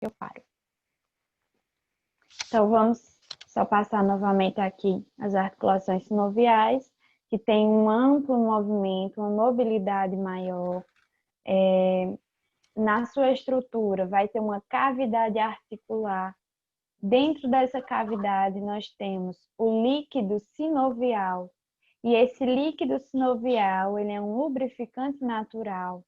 eu paro. Então, vamos só passar novamente aqui as articulações sinoviais, que têm um amplo movimento, uma mobilidade maior. Na sua estrutura, vai ter uma cavidade articular. Dentro dessa cavidade, nós temos o líquido sinovial. E esse líquido sinovial, ele é um lubrificante natural,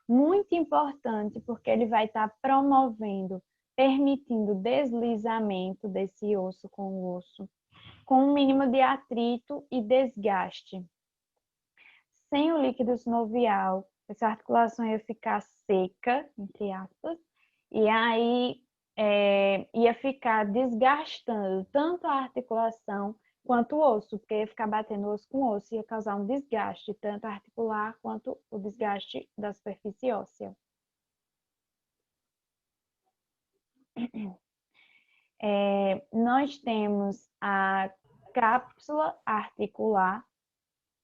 muito importante, porque ele vai estar promovendo, permitindo o deslizamento desse osso com o osso, com um mínimo de atrito e desgaste. Sem o líquido sinovial, essa articulação ia ficar seca, entre aspas, e aí ia ficar desgastando tanto a articulação quanto o osso, porque ia ficar batendo osso com osso, ia causar um desgaste, tanto articular quanto o desgaste da superfície óssea. Nós temos a cápsula articular,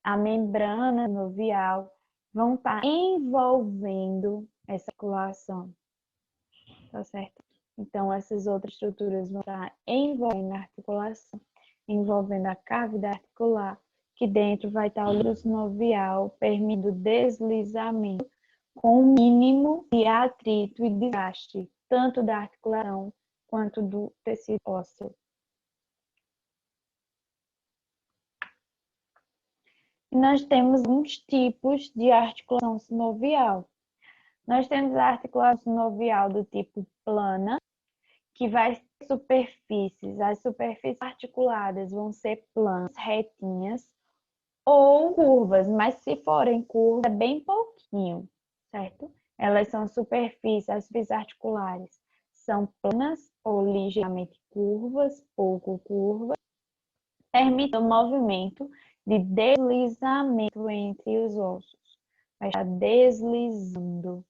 a membrana sinovial, vão estar envolvendo essa articulação, tá certo? Então, essas outras estruturas vão estar envolvendo a articulação, envolvendo a cavidade articular, que dentro vai estar o líquido sinovial, permitindo deslizamento com o mínimo de atrito e desgaste, tanto da articulação quanto do tecido ósseo. E nós temos alguns tipos de articulação sinovial. Nós temos a articulação sinovial do tipo plana, que vai ter superfícies. As superfícies articuladas vão ser planas, retinhas ou curvas, mas se forem curvas, é bem pouquinho, certo? Elas são superfícies, as superfícies articulares são planas ou ligeiramente curvas, pouco curvas, permitem o movimento de deslizamento entre os ossos. Vai estar deslizando.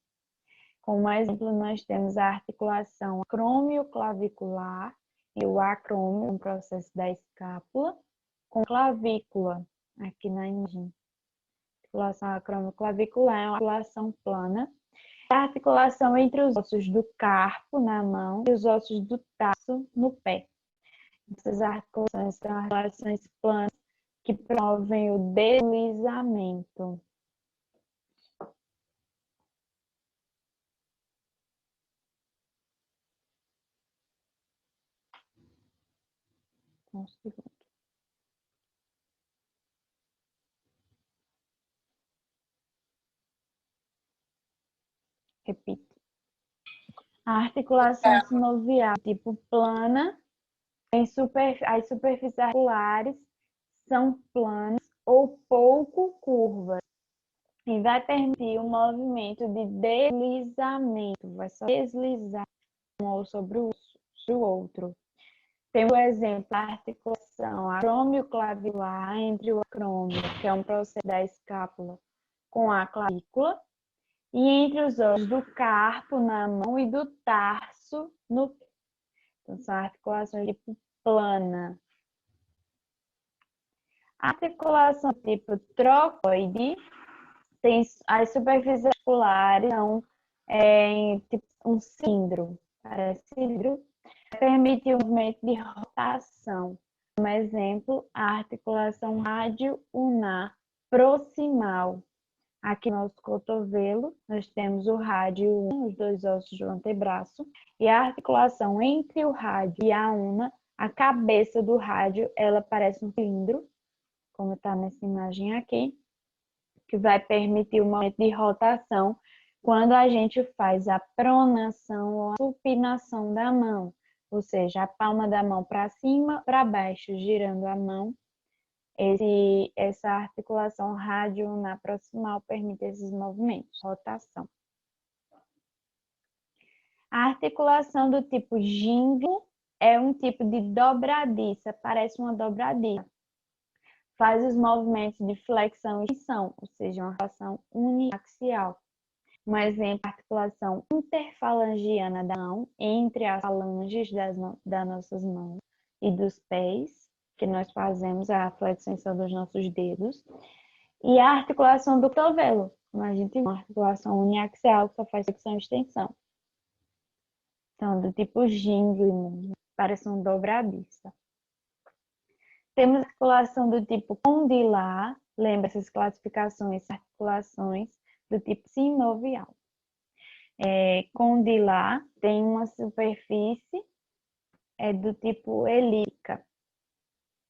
Como exemplo, nós temos a articulação acromioclavicular e o acrômio, um processo da escápula, com clavícula, aqui na imagem. A articulação acromioclavicular é uma articulação plana. A articulação entre os ossos do carpo na mão e os ossos do tarso no pé. Essas articulações são articulações planas que promovem o deslizamento. Um segundo. Repito. A articulação sinovial tipo plana, as superfícies articulares são planas ou pouco curvas e vai permitir o movimento de deslizamento, vai só deslizar um osso sobre o outro. Tem o exemplo da articulação acromioclavicular entre o acrômio, que é um processo da escápula, com a clavícula, e entre os ossos do carpo na mão e do tarso no pé. Então, são articulações tipo plana. A articulação tipo trocoide tem as superfícies articulares, são tipo um cilindro, parece cilindro, permite o movimento de rotação. Como exemplo, a articulação rádio-unar proximal. Aqui no nosso cotovelo, nós temos o rádio, os dois ossos do antebraço, e a articulação entre o rádio e a una, a cabeça do rádio, ela parece um cilindro, como está nessa imagem aqui, que vai permitir o movimento de rotação quando a gente faz a pronação ou a supinação da mão, ou seja, a palma da mão para cima, para baixo, girando a mão. Essa articulação rádio-unar proximal permite esses movimentos, rotação. A articulação do tipo gíngulo é um tipo de dobradiça, parece uma dobradiça. Faz os movimentos de flexão e extensão, ou seja, uma articulação uniaxial. Um exemplo, a articulação interfalangiana da mão, entre as falanges das nossas mãos e dos pés, que nós fazemos a flexão dos nossos dedos, e a articulação do cotovelo, como a gente viu, uma articulação uniaxial que só faz flexão e extensão. São do tipo gínglion, parece um dobradiça. Temos articulação do tipo condilar, lembra essas classificações, articulações do tipo sinovial. Condilar tem uma superfície do tipo elíptica.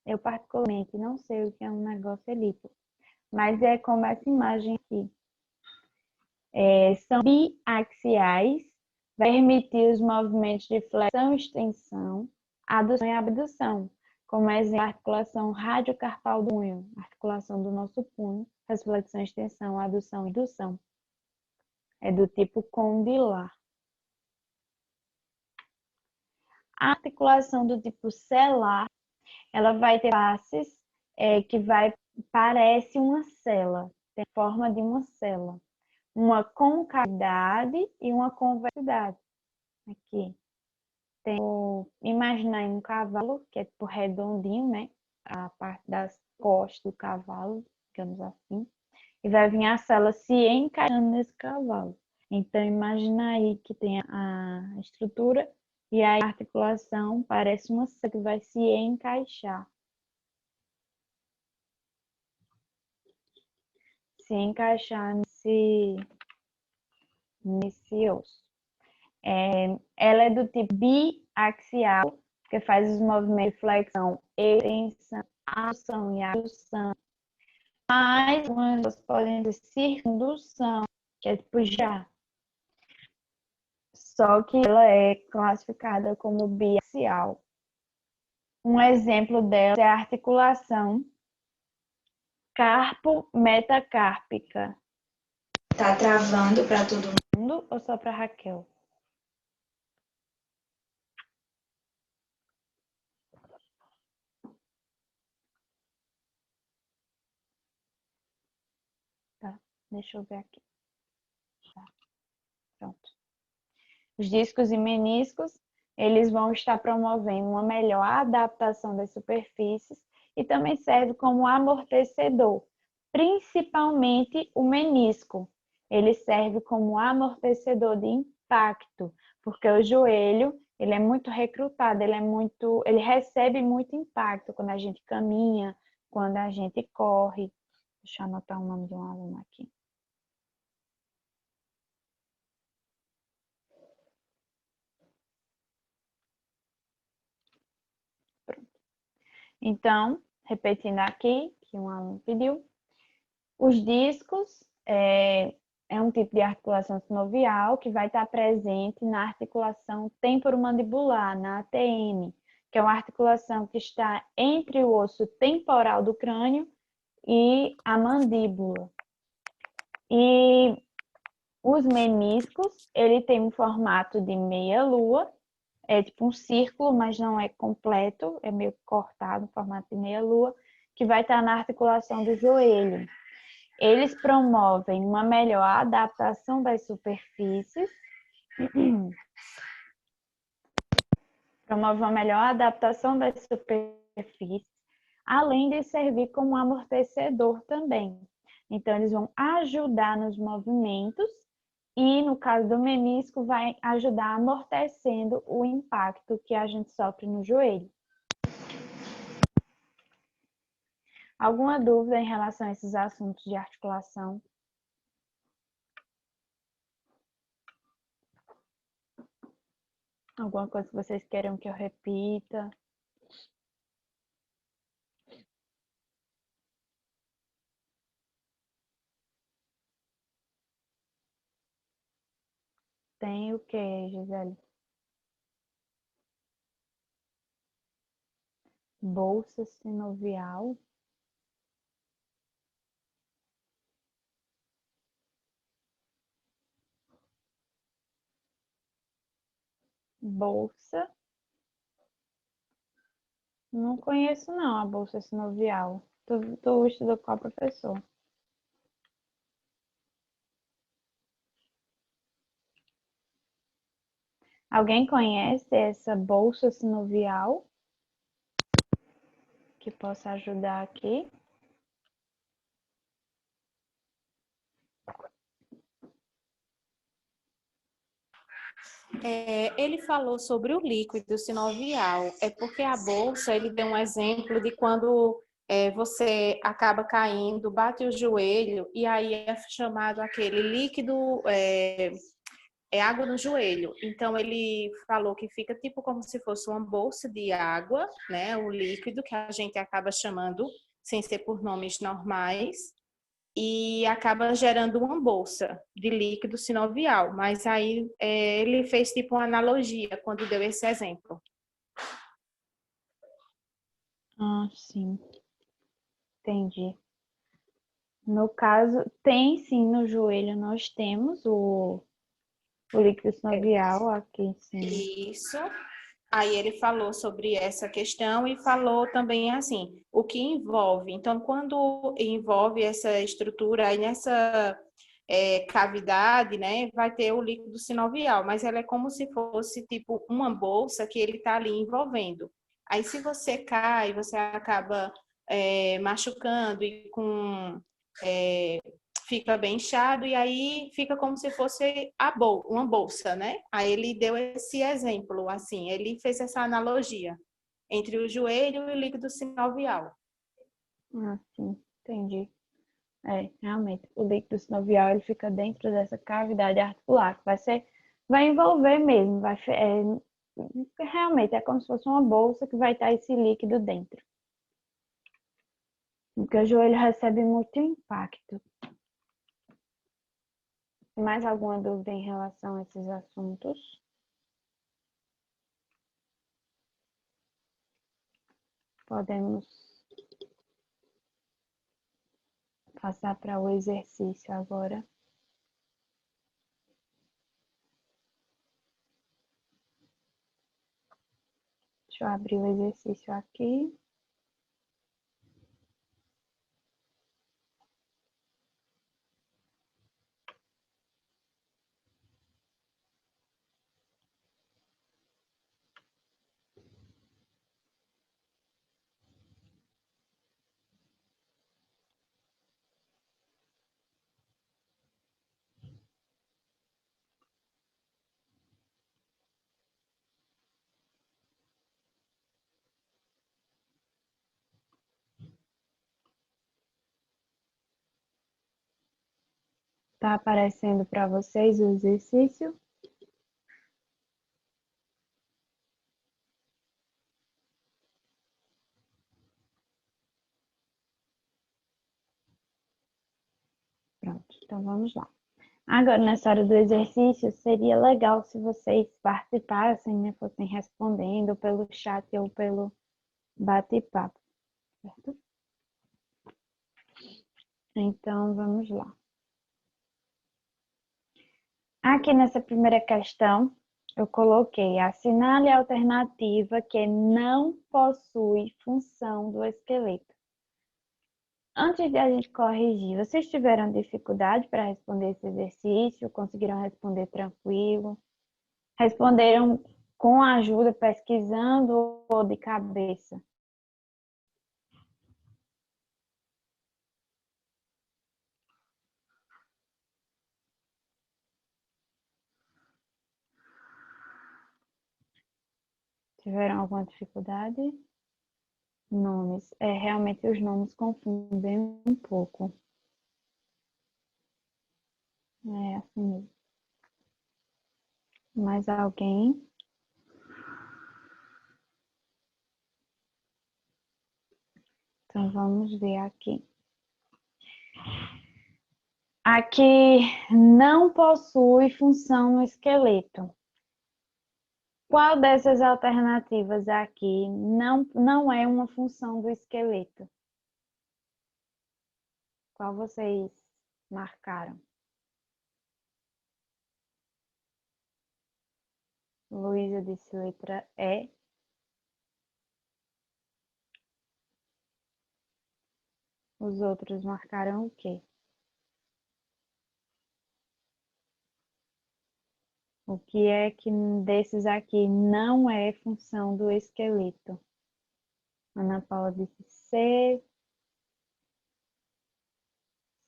Eu particularmente não sei o que é um negócio elíptico, mas é como essa imagem aqui. São biaxiais, vai permitir os movimentos de flexão e extensão, adução e abdução, como exemplo, a articulação radiocarpal do punho, articulação do nosso punho, faz flexão e extensão, adução e indução. É do tipo condilar. A articulação do tipo celular, ela vai ter faces que parece uma célula, tem forma de uma célula. Uma concavidade e uma convexidade. Aqui. Imaginar um cavalo, que é tipo redondinho, né? A parte das costas do cavalo, digamos assim. E vai vir a célula se encaixando nesse cavalo. Então, imagina aí que tem a estrutura e a articulação parece uma célula que vai se encaixar. Se encaixar nesse osso. Ela é do tipo biaxial, que faz os movimentos de flexão, extensão, adução e abdução. Mas algumas podem ser circundução, que é tipo já. Só que ela é classificada como biaxial. Um exemplo dela é a articulação carpo-metacárpica. Tá travando para todo mundo ou só para Raquel? Tá, deixa eu ver aqui. Tá, pronto. Os discos e meniscos, eles vão estar promovendo uma melhor adaptação das superfícies e também serve como amortecedor, principalmente o menisco. Ele serve como amortecedor de impacto, porque o joelho, ele é muito recrutado, ele recebe muito impacto quando a gente caminha, quando a gente corre. Deixa eu anotar o nome de um aluno aqui. Então, repetindo aqui, que um aluno pediu, os discos é um tipo de articulação sinovial que vai estar presente na articulação temporomandibular, na ATM, que é uma articulação que está entre o osso temporal do crânio e a mandíbula. E os meniscos, ele tem um formato de meia-lua, é tipo um círculo, mas não é completo, é meio cortado, em formato de meia-lua, que vai estar na articulação do joelho. Eles promovem uma melhor adaptação das superfícies, além de servir como amortecedor também. Então, eles vão ajudar nos movimentos e, no caso do menisco, vai ajudar amortecendo o impacto que a gente sofre no joelho. Alguma dúvida em relação a esses assuntos de articulação? Alguma coisa que vocês queiram que eu repita? Tem o que, Gisele? Bolsa sinovial? Bolsa? Não conheço não a bolsa sinovial. Tu estudou com qual professor? Alguém conhece essa bolsa sinovial que possa ajudar aqui? Ele falou sobre o líquido sinovial. É porque a bolsa, ele deu um exemplo de quando você acaba caindo, bate o joelho e aí é chamado aquele líquido, água no joelho. Então, ele falou que fica tipo como se fosse uma bolsa de água, né? O líquido que a gente acaba chamando, sem ser por nomes normais, e acaba gerando uma bolsa de líquido sinovial. Mas aí ele fez tipo uma analogia quando deu esse exemplo. Ah, sim. Entendi. No caso, tem sim no joelho, nós temos o líquido sinovial aqui em cima. Isso. Aí ele falou sobre essa questão e falou também assim, o que envolve. Então, quando envolve essa estrutura aí nessa cavidade, né, vai ter o líquido sinovial, mas ela é como se fosse tipo uma bolsa que ele está ali envolvendo. Aí, se você cai, você acaba machucando e com fica bem inchado e aí fica como se fosse uma bolsa, né? Aí ele deu esse exemplo, assim, ele fez essa analogia entre o joelho e o líquido sinovial. Ah, sim, entendi. Realmente, o líquido sinovial ele fica dentro dessa cavidade articular, que vai envolver mesmo, realmente é como se fosse uma bolsa que vai estar esse líquido dentro. Porque o joelho recebe muito impacto. Mais alguma dúvida em relação a esses assuntos? Podemos passar para o exercício agora. Deixa eu abrir o exercício aqui. Tá aparecendo para vocês o exercício? Pronto, então vamos lá. Agora, nessa hora do exercício, seria legal se vocês participassem, né? Fossem respondendo pelo chat ou pelo bate-papo, certo? Então, vamos lá. Aqui nessa primeira questão, eu coloquei assinale a alternativa que não possui função do esqueleto. Antes de a gente corrigir, vocês tiveram dificuldade para responder esse exercício? Conseguiram responder tranquilo? Responderam com ajuda, pesquisando ou de cabeça? Tiveram alguma dificuldade? Nomes. Realmente os nomes confundem um pouco. É assim mesmo. Mais alguém? Então vamos ver aqui. Aqui não possui função no esqueleto. Qual dessas alternativas aqui não é uma função do esqueleto? Qual vocês marcaram? Luísa disse letra E. Os outros marcaram o quê? O que é que desses aqui não é função do esqueleto? Ana Paula disse C.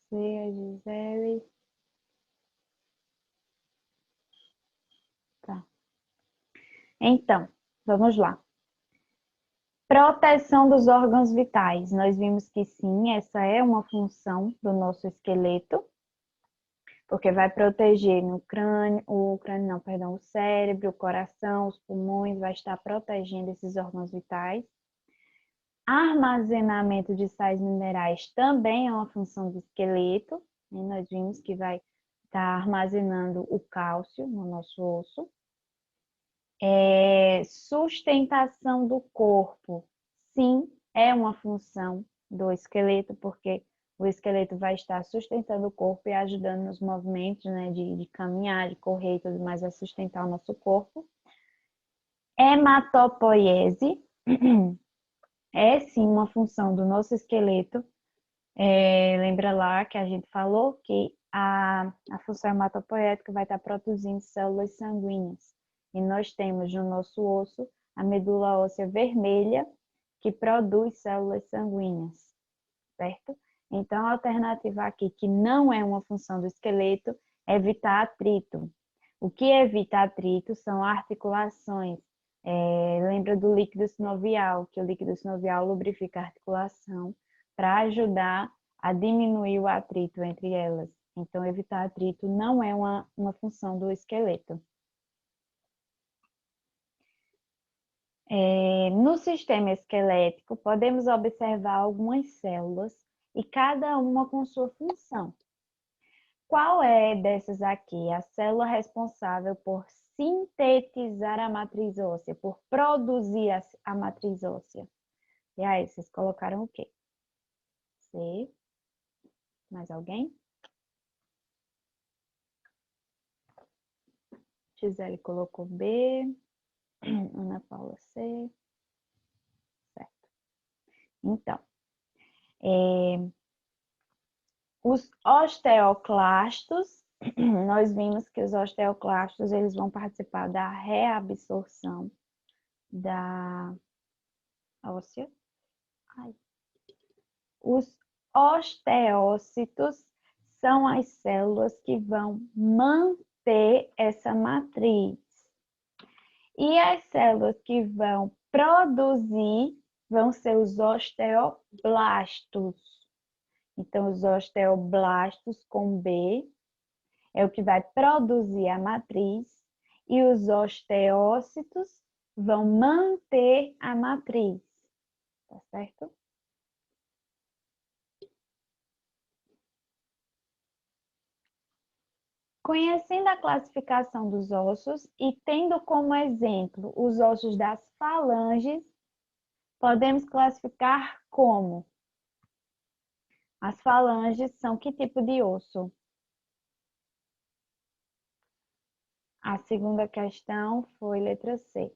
C, a Gisele. Tá. Então, vamos lá. Proteção dos órgãos vitais. Nós vimos que sim, essa é uma função do nosso esqueleto, porque vai proteger no crânio, o cérebro, o coração, os pulmões, vai estar protegendo esses órgãos vitais. Armazenamento de sais minerais também é uma função do esqueleto, né? Nós vimos que vai estar armazenando o cálcio no nosso osso. Sustentação do corpo, sim, é uma função do esqueleto, porque o esqueleto vai estar sustentando o corpo e ajudando nos movimentos, né, de caminhar, de correr e tudo mais, a sustentar o nosso corpo. Hematopoiese é sim uma função do nosso esqueleto. Lembra lá que a gente falou que a função hematopoética vai estar produzindo células sanguíneas. E nós temos no nosso osso a medula óssea vermelha, que produz células sanguíneas, certo? Então, a alternativa aqui, que não é uma função do esqueleto, é evitar atrito. O que evita atrito são articulações. Lembra do líquido sinovial, que o líquido sinovial lubrifica a articulação para ajudar a diminuir o atrito entre elas. Então, evitar atrito não é uma função do esqueleto. No sistema esquelético, podemos observar algumas células e cada uma com sua função. Qual é dessas aqui a célula responsável por sintetizar a matriz óssea, por produzir a matriz óssea? E aí, vocês colocaram o quê? C. Mais alguém? Gisele colocou B. Ana Paula C. Certo. Então, os osteoclastos, nós vimos que os osteoclastos eles vão participar da reabsorção da óssea. Os osteócitos são as células que vão manter essa matriz. E as células que vão produzir vão ser os osteoblastos. Então, os osteoblastos com B é o que vai produzir a matriz e os osteócitos vão manter a matriz, tá certo? Conhecendo a classificação dos ossos e tendo como exemplo os ossos das falanges, podemos classificar como? As falanges são que tipo de osso? A segunda questão foi letra C,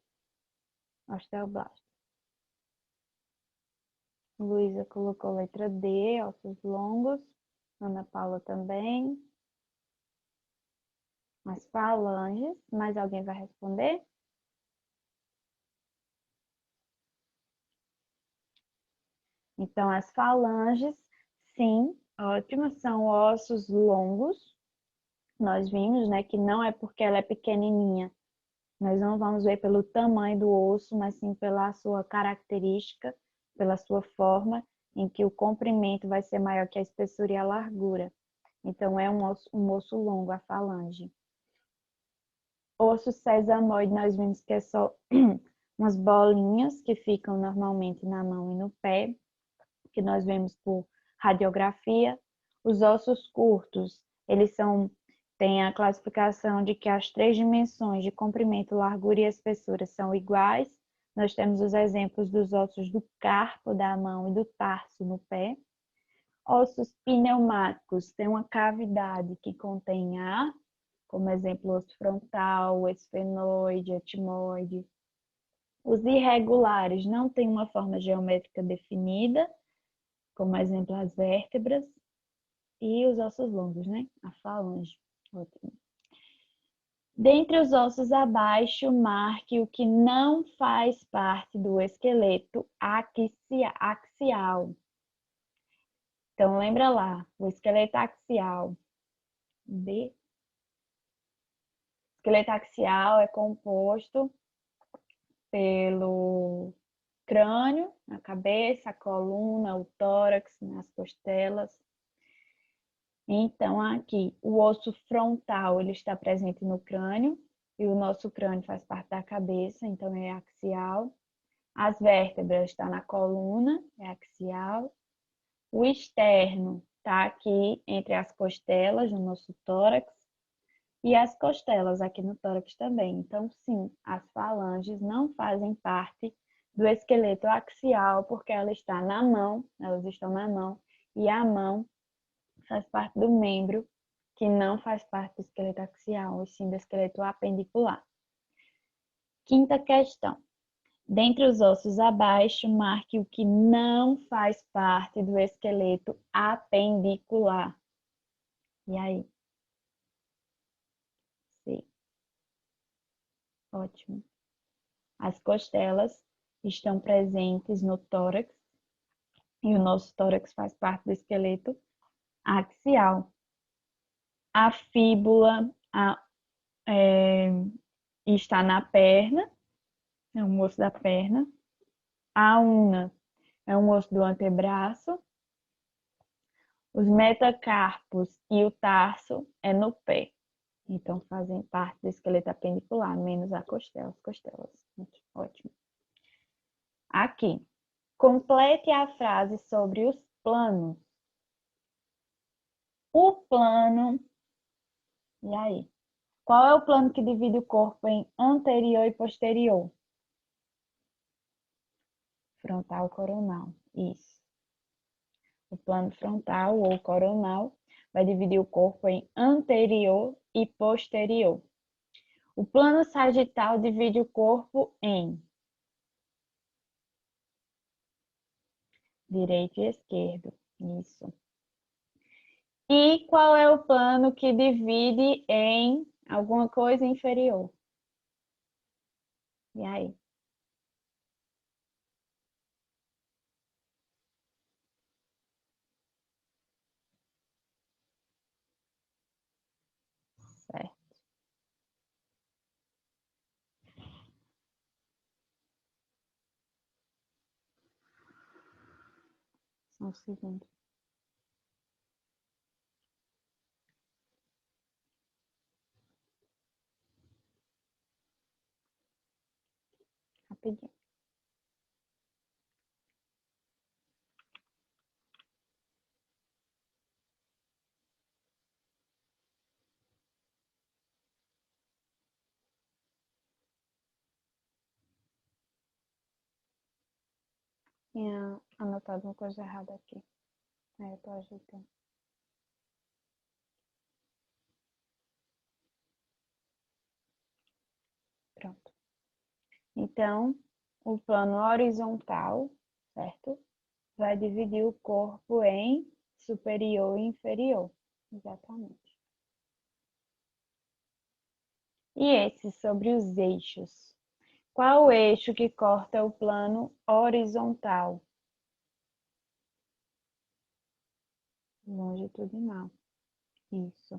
osteoblasto. Luísa colocou letra D, ossos longos. Ana Paula também. As falanges, mais alguém vai responder? Então, as falanges, sim, ótimo, são ossos longos. Nós vimos, né, que não é porque ela é pequenininha. Nós não vamos ver pelo tamanho do osso, mas sim pela sua característica, pela sua forma, em que o comprimento vai ser maior que a espessura e a largura. Então, é um osso longo, a falange. Osso sesamoide, nós vimos que é só umas bolinhas que ficam normalmente na mão e no pé, que nós vemos por radiografia. Os ossos curtos, eles têm a classificação de que as 3 dimensões de comprimento, largura e espessura são iguais. Nós temos os exemplos dos ossos do carpo da mão e do tarso no pé. Ossos pneumáticos têm uma cavidade que contém ar, como exemplo, osso frontal, esfenoide, etimoide. Os irregulares não têm uma forma geométrica definida, como exemplo, as vértebras. E os ossos longos, né? A falange. Ótimo. Dentre os ossos abaixo, marque o que não faz parte do esqueleto axial. Então, lembra lá, o esqueleto axial. B. O esqueleto axial é composto pelo crânio, a cabeça, a coluna, o tórax, as costelas. Então, aqui, o osso frontal, ele está presente no crânio, e o nosso crânio faz parte da cabeça, então é axial. As vértebras estão na coluna, é axial. O externo está aqui entre as costelas, no nosso tórax, e as costelas aqui no tórax também. Então, sim, as falanges não fazem parte do esqueleto axial, porque ela está na mão, elas estão na mão, e a mão faz parte do membro que não faz parte do esqueleto axial, e sim do esqueleto apendicular. Quinta questão. Dentre os ossos abaixo, marque o que não faz parte do esqueleto apendicular. E aí? Sim. Ótimo. As costelas estão presentes no tórax, e o nosso tórax faz parte do esqueleto axial. A fíbula está na perna, é um osso da perna. A una é um osso do antebraço. Os metacarpos e o tarso é no pé. Então, fazem parte do esqueleto apendicular, menos a costela, as costelas. Ótimo. Aqui, complete a frase sobre os planos. O plano... E aí? Qual é o plano que divide o corpo em anterior e posterior? Frontal coronal. Isso. O plano frontal ou coronal vai dividir o corpo em anterior e posterior. O plano sagital divide o corpo em direito e esquerdo. Isso. E qual é o plano que divide em alguma coisa inferior? E aí? Certo. Só um segundo. Rapidinho. Tinha anotado uma coisa errada aqui. Aí eu tô ajeitando. Pronto. Então, o plano horizontal, certo? Vai dividir o corpo em superior e inferior. Exatamente. E esse sobre os eixos. Qual o eixo que corta o plano horizontal? Longitudinal. Isso.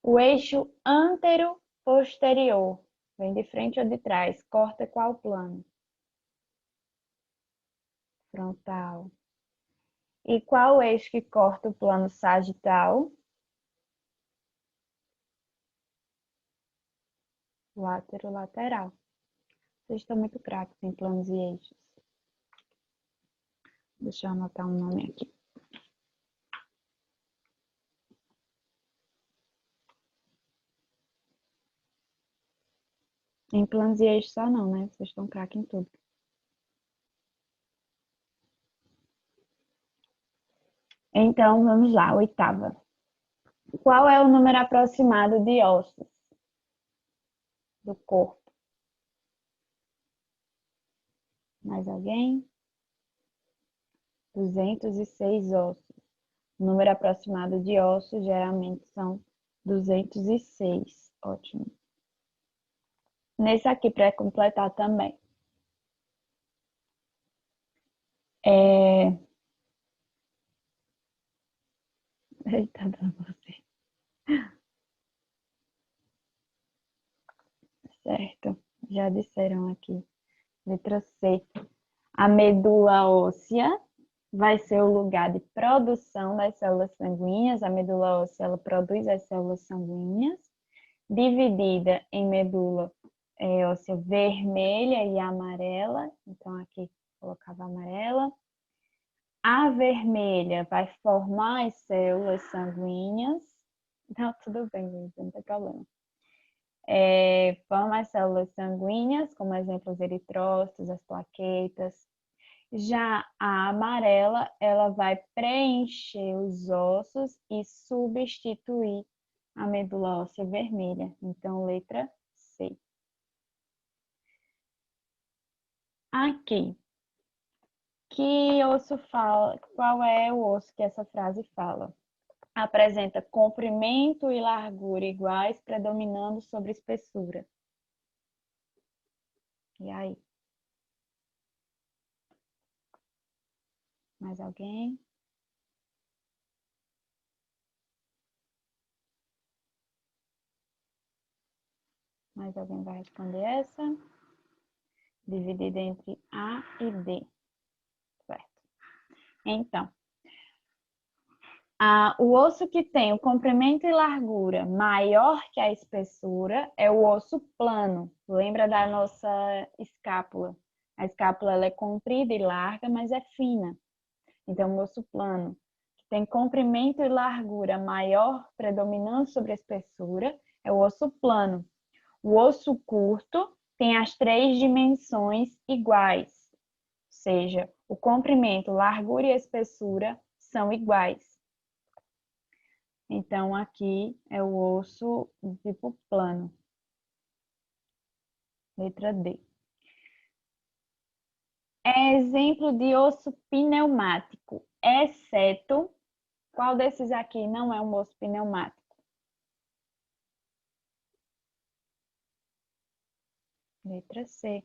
O eixo antero-posterior. Vem de frente ou de trás. Corta qual plano? Frontal. E qual o eixo que corta o plano sagital? Látero-lateral. Vocês estão muito craques em planos e eixos. Deixa eu anotar um nome aqui. Em planos e eixos só não, né? Vocês estão craques em tudo. Então, vamos lá, oitava. Qual é o número aproximado de ossos do corpo? Mais alguém? 206 ossos. O número aproximado de ossos geralmente são 206. Ótimo. Nesse aqui, para completar também. Eita, você. Certo. Já disseram aqui. Letra C. A medula óssea vai ser o lugar de produção das células sanguíneas. A medula óssea, ela produz as células sanguíneas, dividida em medula óssea vermelha e amarela. Então, aqui colocava amarela. A vermelha vai formar as células sanguíneas. Não, tudo bem, gente, não tem problema. Forma as células sanguíneas, como exemplo, os eritrócitos, as plaquetas. Já a amarela, ela vai preencher os ossos e substituir a medula óssea vermelha. Então, letra C. Aqui. Que osso fala? Qual é o osso que essa frase fala? Apresenta comprimento e largura iguais, predominando sobre espessura. E aí? Mais alguém? Mais alguém vai responder essa? Dividida entre A e D. Certo. Então, o osso que tem o comprimento e largura maior que a espessura é o osso plano. Lembra da nossa escápula? A escápula ela é comprida e larga, mas é fina. Então, o osso plano, que tem comprimento e largura maior, predominando sobre a espessura, é o osso plano. O osso curto tem as 3 dimensões iguais, ou seja, o comprimento, largura e espessura são iguais. Então, aqui é o osso do tipo plano. Letra D. É exemplo de osso pneumático, exceto qual desses aqui não é um osso pneumático? Letra C.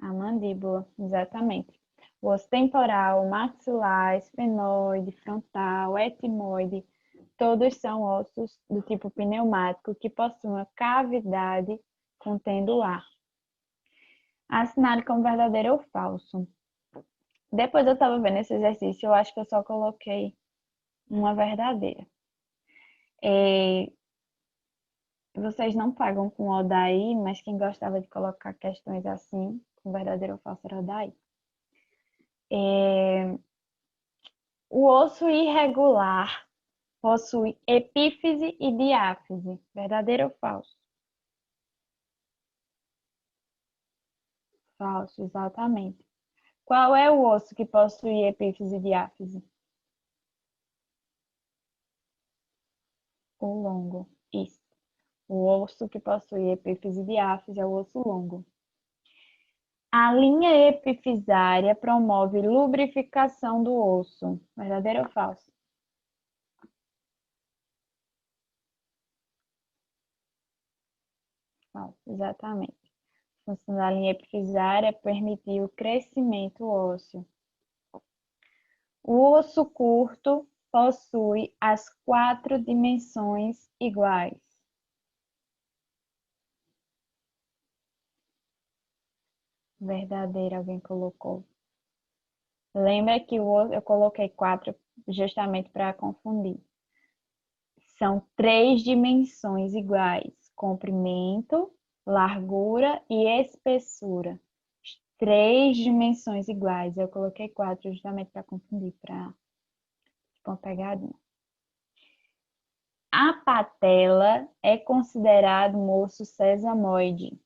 A mandíbula, exatamente. O osso temporal, maxilar, esfenoide, frontal, etimoide, todos são ossos do tipo pneumático que possuem uma cavidade contendo ar. Assinale como verdadeiro ou falso. Depois eu estava vendo esse exercício, eu acho que eu só coloquei uma verdadeira. Vocês não pagam com o daí, mas quem gostava de colocar questões assim, com verdadeiro ou falso, era o daí. O osso irregular possui epífise e diáfise. Verdadeiro ou falso? Falso, exatamente. Qual é o osso que possui epífise e diáfise? O longo. Isso. O osso que possui epífise e diáfise é o osso longo. A linha epifisária promove lubrificação do osso. Verdadeiro ou falso? Falso, exatamente. A função da linha epifisária é permitir o crescimento ósseo. O osso curto possui as 4 dimensões iguais. Verdadeiro, alguém colocou. Lembra que eu coloquei 4 justamente para confundir. São 3 dimensões iguais: comprimento, largura e espessura. 3 dimensões iguais. Eu coloquei 4 justamente para confundir, para uma pegadinha. A patela é considerado um osso sesamoide.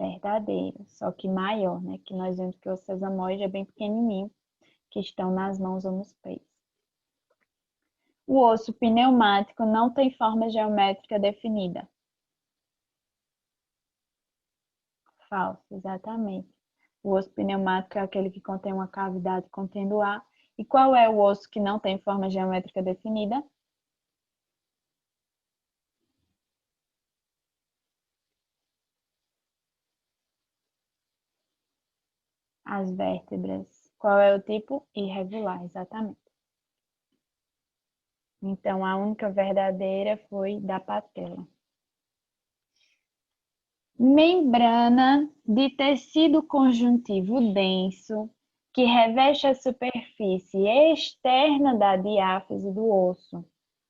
Verdadeiro, só que maior, né? Que nós vemos que o sesamoide é bem pequenininho, que estão nas mãos ou nos pés. O osso pneumático não tem forma geométrica definida. Falso, exatamente. O osso pneumático é aquele que contém uma cavidade contendo ar. E qual é o osso que não tem forma geométrica definida? As vértebras. Qual é o tipo? Irregular, exatamente. Então, a única verdadeira foi da patela. Membrana de tecido conjuntivo denso que reveste a superfície externa da diáfise do osso.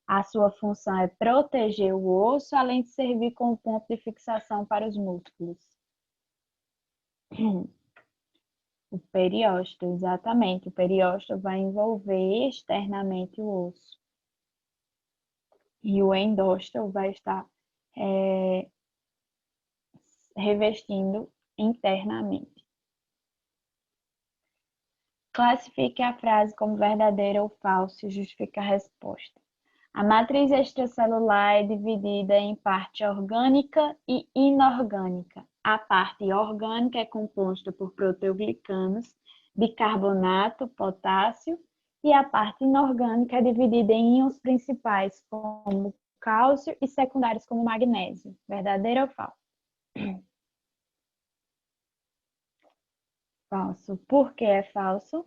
A sua função é proteger o osso, além de servir como ponto de fixação para os músculos. O periósteo, exatamente. O periósteo vai envolver externamente o osso. E o endósteo vai estar revestindo internamente. Classifique a frase como verdadeira ou falsa e justifique a resposta. A matriz extracelular é dividida em parte orgânica e inorgânica. A parte orgânica é composta por proteoglicanos, bicarbonato, potássio, e a parte inorgânica é dividida em íons principais, como cálcio, e secundários, como magnésio. Verdadeiro ou falso? Falso. Por que é falso?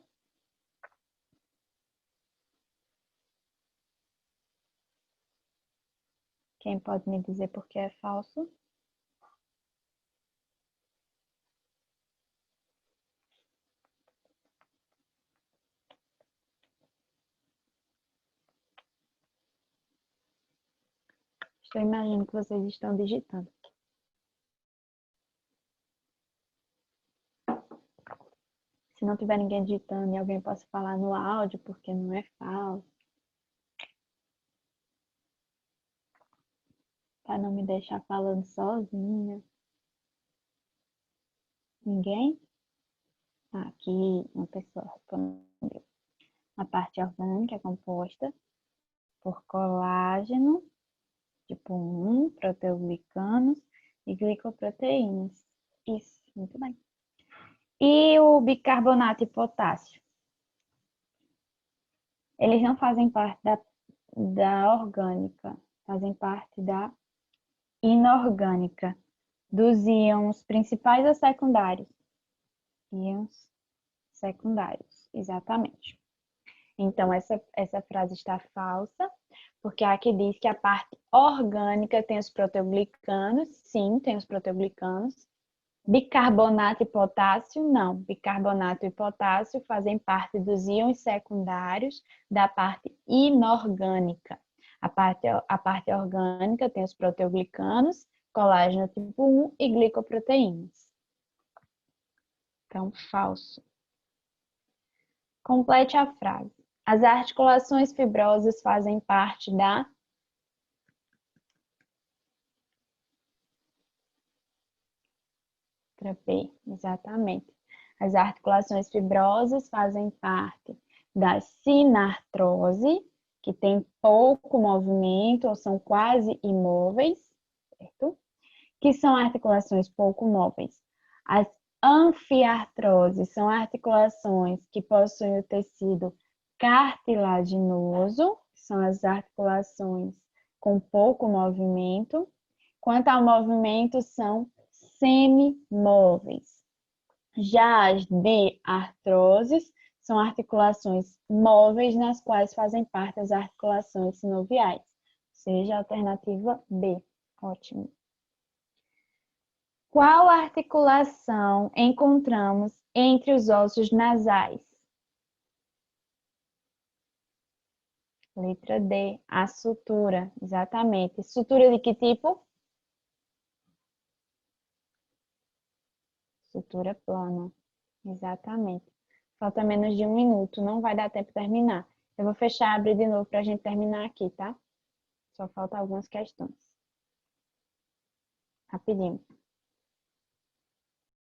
Quem pode me dizer por que é falso? Estou imaginando que vocês estão digitando. Se não tiver ninguém digitando e alguém possa falar no áudio, porque não é falso. Para não me deixar falando sozinha. Ninguém? Aqui uma pessoa respondeu. A parte orgânica é composta por colágeno, tipo 1, proteoglicanos e glicoproteínas. Isso, muito bem. E o bicarbonato e potássio? Eles não fazem parte da orgânica, fazem parte da inorgânica. Dos íons principais ou secundários? Íons secundários, exatamente. Então, essa frase está falsa, porque aqui diz que a parte orgânica tem os proteoglicanos, sim, tem os proteoglicanos. Bicarbonato e potássio, não. Bicarbonato e potássio fazem parte dos íons secundários da parte inorgânica. A parte orgânica tem os proteoglicanos, colágeno tipo 1 e glicoproteínas. Então, falso. Complete a frase. As articulações fibrosas fazem parte da... B, exatamente. As articulações fibrosas fazem parte da sinartrose, que tem pouco movimento ou são quase imóveis, certo? Que são articulações pouco móveis. As anfiartroses são articulações que possuem o tecido cartilaginoso, são as articulações com pouco movimento. Quanto ao movimento, são semimóveis. Já as biartroses são articulações móveis nas quais fazem parte as articulações sinoviais. Seja a alternativa B. Ótimo. Qual articulação encontramos entre os ossos nasais? Letra D, a sutura, exatamente. Sutura de que tipo? Sutura plana, exatamente. Falta menos de 1 minuto, não vai dar tempo de terminar. Eu vou fechar e abrir de novo para a gente terminar aqui, tá? Só faltam algumas questões. Rapidinho.